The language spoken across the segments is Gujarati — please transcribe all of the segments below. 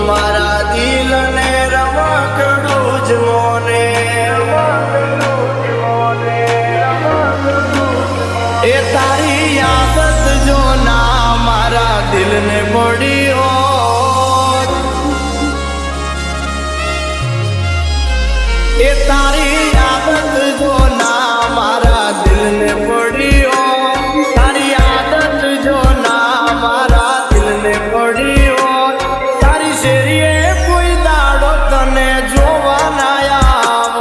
મારા દિલ ને રમકડું જ મોને એ તારી આદત જો ના મારા દિલ ને પડી હોત એ તારી આદત જો ના મારા દિલ ને પડી હોત તારી આદત જો ના મારા દિલ ને પડી હોત તારી શેરીએ કોઈ દાડો તને જોવા ના આવત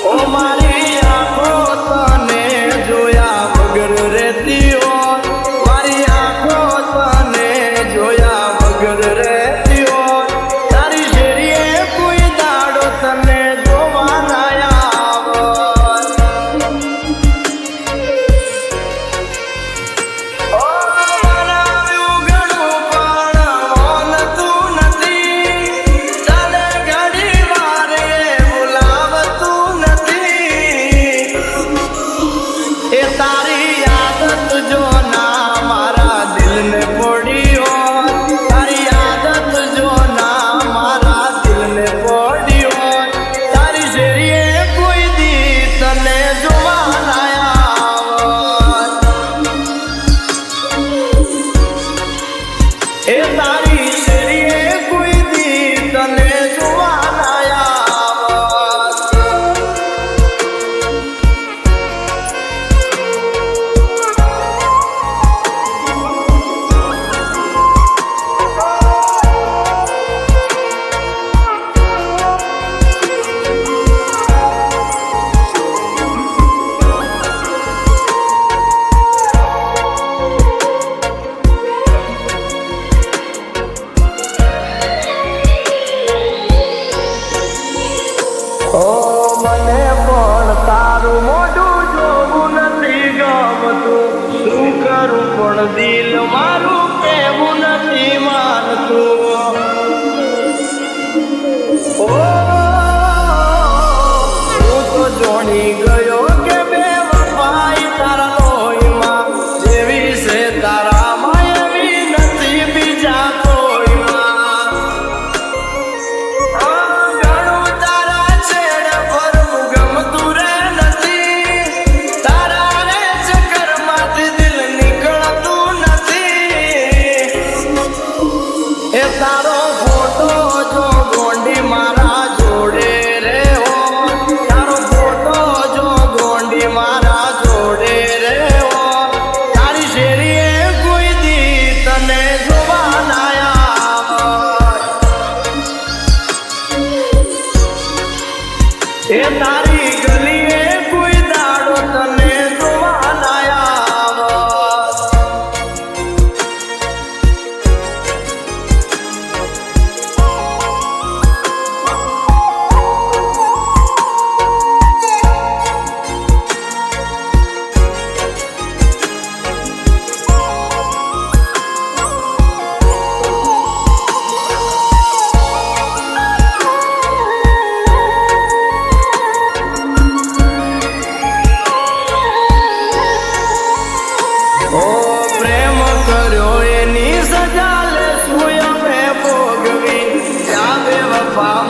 ઓ મારી આંખો તને જોયા વગર રહેતી હોત મારી આંખો તને જોયા વગર રહેતી હોત તારી શેરીએ કોઈ દાડો તને જોવા ના આવત ઓ બનાવ્યું ઘણું પણ બોલતું નથી તને ઘણી વારે બોલાવતું નથી એ તારી આદત જો ના મારા દિલ ને પડી હોત તારી આદત જો ના મારા દિલ ને પડી હોત તારી શેરીએ કોઈ દી તને જોવા ના આવત એ તારી શેરીએ કોઈ દી તને જોવા ના આવત ઓ મને પણ તારું મોઢું જોવું નથી ગમતું શું કરું પણ દિલ મારું કહેવું નથી માનતું ઓ હું તો જોણી ગયો કે બે વફાઈ તારા લોહીમાં જેવી છે તારામાં એવી નથી બીજા કોઈમાં ઘણું તારા છેડ ફરવું ગમતું રે નથી તારા રે ચક્કરમાંથી દિલ નીકળતું નથી એ તારો ફોટો જો ગોંડી મારા જોડે રે હો તારો ફોટો જો ગોંડી મારા જોડે રે હો તારી શેરીએ કોઈ દી તને જોવા ના આવત એ તારી ગલીએ કોઈ દાડો તને જોવા ના આવત ઓ પ્રેમ કર્યો એની સજા લેશું અમે ભોગવી જા બેવફા